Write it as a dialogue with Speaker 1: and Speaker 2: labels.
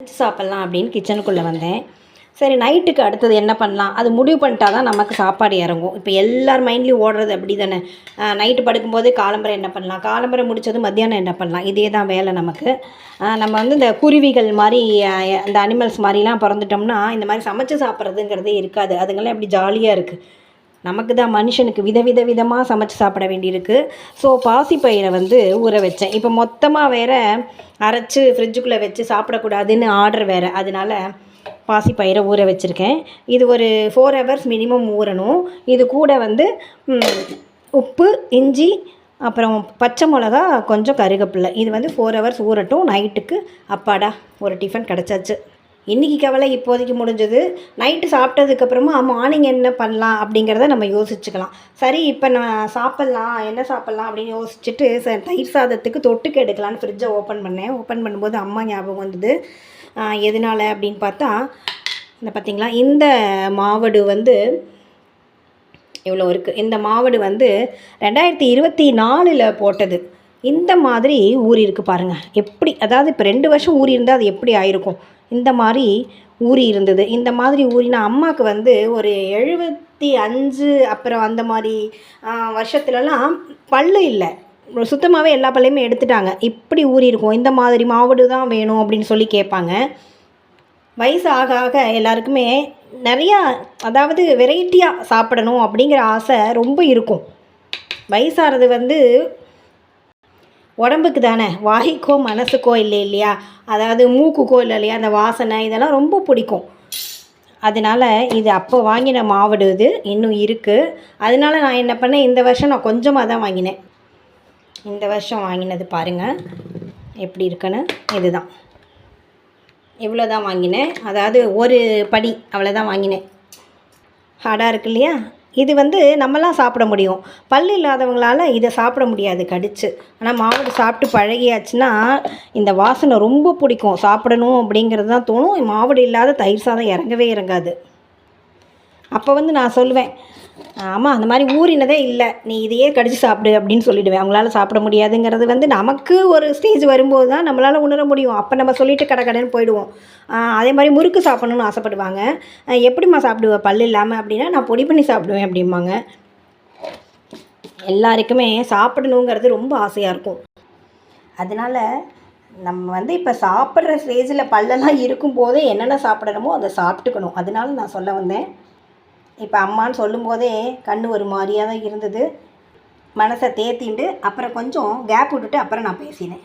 Speaker 1: சமைச்சு சாப்பிட்லாம் அப்படின்னு கிச்சனுக்குள்ளே வந்தேன். சரி நைட்டுக்கு அடுத்தது என்ன பண்ணலாம், அது முடிவு பண்ணிட்டா தான் நமக்கு சாப்பாடு இறங்கும். இப்போ எல்லார் மைண்ட்லேயும் ஓடுறது அப்படி தானே. நைட்டு படுக்கும்போது காலம்பரை என்ன பண்ணலாம், காலம்பரை முடித்தது மத்தியானம் என்ன பண்ணலாம், இதே தான் வேலை நமக்கு. நம்ம வந்து இந்த குருவிகள் மாதிரி இந்த அனிமல்ஸ் மாதிரிலாம் பிறந்துட்டோம்னா இந்த மாதிரி சமைச்சு சாப்பிட்றதுங்கிறதே இருக்காது. அதுங்களாம் எப்படி ஜாலியாக இருக்குது. நமக்கு தான் மனுஷனுக்கு விதமாக சமைச்சு சாப்பிட வேண்டியிருக்கு. ஸோ பாசிப்பயிரை வந்து ஊற வச்சேன். இப்போ மொத்தமாக வேறு அரைச்சி ஃப்ரிட்ஜுக்குள்ளே வச்சு சாப்பிடக்கூடாதுன்னு ஆர்டர் வேறு. அதனால பாசிப்பயிரை ஊற வச்சுருக்கேன். இது ஒரு 4 ஹவர்ஸ் மினிமம் ஊறணும். இது கூட வந்து உப்பு, இஞ்சி, அப்புறம் பச்சை மிளகா, கொஞ்சம் கருவேப்பிலை. இது வந்து 4 ஹவர்ஸ் ஊறட்டும். நைட்டுக்கு அப்பாடா ஒரு டிஃபன் கிடச்சாச்சு. இன்றைக்கி கவலை இப்போதைக்கு முடிஞ்சது. நைட்டு சாப்பிட்டதுக்கப்புறமா மார்னிங் என்ன பண்ணலாம் அப்படிங்கிறத நம்ம யோசிச்சுக்கலாம். சரி இப்போ நான் சாப்பிட்லாம், என்ன சாப்பிட்லாம் அப்படின்னு யோசிச்சுட்டு தயிர் சாதத்துக்கு தொட்டுக்க எடுக்கலான்னு ஃப்ரிட்ஜை ஓப்பன் பண்ணேன். ஓப்பன் பண்ணும்போது அம்மா ஞாபகம் வந்தது. எதனால் அப்படின்னு பார்த்தா, இந்த பார்த்திங்களா, இந்த மாவடு வந்து இவ்வளோ இருக்குது. இந்த மாவடு வந்து 2024 போட்டது. இந்த மாதிரி ஊறி இருக்குது பாருங்கள். எப்படி, அதாவது இப்போ 2 வருஷம் ஊறி இருந்தால் அது எப்படி ஆயிருக்கும். இந்த மாதிரி ஊறி இருந்தது. இந்த மாதிரி ஊறினா அம்மாவுக்கு வந்து ஒரு 75 அப்புறம் அந்த மாதிரி வருஷத்துலலாம் பல்லு இல்லை, சுத்தமாகவே எல்லா பல்லையுமே எடுத்துட்டாங்க. இப்படி ஊறி இருக்கும். இந்த மாதிரி மாவடு தான் வேணும் அப்படின்னு சொல்லி கேட்பாங்க. வயசு ஆக ஆக எல்லாருக்குமே நிறையா, அதாவது வெரைட்டியாக சாப்பிடணும் அப்படிங்கிற ஆசை ரொம்ப இருக்கும். வயசாகிறது வந்து உடம்புக்கு தானே, வாய்க்கோ மனசுக்கோ இல்லை இல்லையா, அதாவது மூக்குக்கோ இல்லை இல்லையா, அந்த வாசனை இதெல்லாம் ரொம்ப பிடிக்கும். அதனால் இது அப்போ வாங்கின மாவடு இது இன்னும் இருக்குது. அதனால நான் என்ன பண்ணேன், இந்த வருஷம் நான் கொஞ்சமாக தான் வாங்கினேன். இந்த வருஷம் வாங்கினது பாருங்கள் எப்படி இருக்குன்னு. இதுதான், இவ்வளோ தான் வாங்கினேன். அதாவது ஒரு படி அவ்வளோதான் வாங்கினேன். ஹார்டாக இருக்கு இல்லையா. இது வந்து நம்மலாம் சாப்பிட முடியும், பல் இல்லாதவங்களால் இதை சாப்பிட முடியாது கடிச்சு. ஆனால் மாவடு சாப்பிட்டு பழகியாச்சுன்னா இந்த வாசனை ரொம்ப பிடிக்கும், சாப்பிடணும் அப்படிங்கிறது தான் தோணும். மாவடு இல்லாத தயிர் சாதம் இறங்கவே இறங்காது. அப்போ வந்து நான் சொல்லுவேன், ஆமாம் அந்த மாதிரி ஊறினதே இல்லை, நீ இதையே கடிச்சு சாப்பிடு அப்படின்னு சொல்லிவிடுவேன். அவங்களால சாப்பிட முடியாதுங்கிறது வந்து நமக்கு ஒரு ஸ்டேஜ் வரும்போது தான் நம்மளால் உணர முடியும். அப்போ நம்ம சொல்லிவிட்டு கடைன்னு போயிடுவோம். அதே மாதிரி முறுக்கு சாப்பிட்ணுன்னு ஆசைப்படுவாங்க. எப்படிம்மா சாப்பிடுவேன் பல் இல்லாமல் அப்படின்னா, நான் பொடி பண்ணி சாப்பிடுவேன் அப்படிம்பாங்க. எல்லாருக்குமே சாப்பிடணுங்கிறது ரொம்ப ஆசையாக இருக்கும். அதனால் நம்ம வந்து இப்போ சாப்பிட்ற ஸ்டேஜில் பல்லெல்லாம் இருக்கும்போதே என்னென்ன சாப்பிடணுமோ அதை சாப்பிட்டுக்கணும். அதனால நான் சொல்ல வந்தேன். இப்போ அம்மான்னு சொல்லும்போதே கண் ஒரு மாதிரியாக தான் இருந்தது. மனசை தேத்திண்டு அப்புறம் கொஞ்சம் கேப் விட்டுட்டு அப்புறம் நான் பேசினேன்.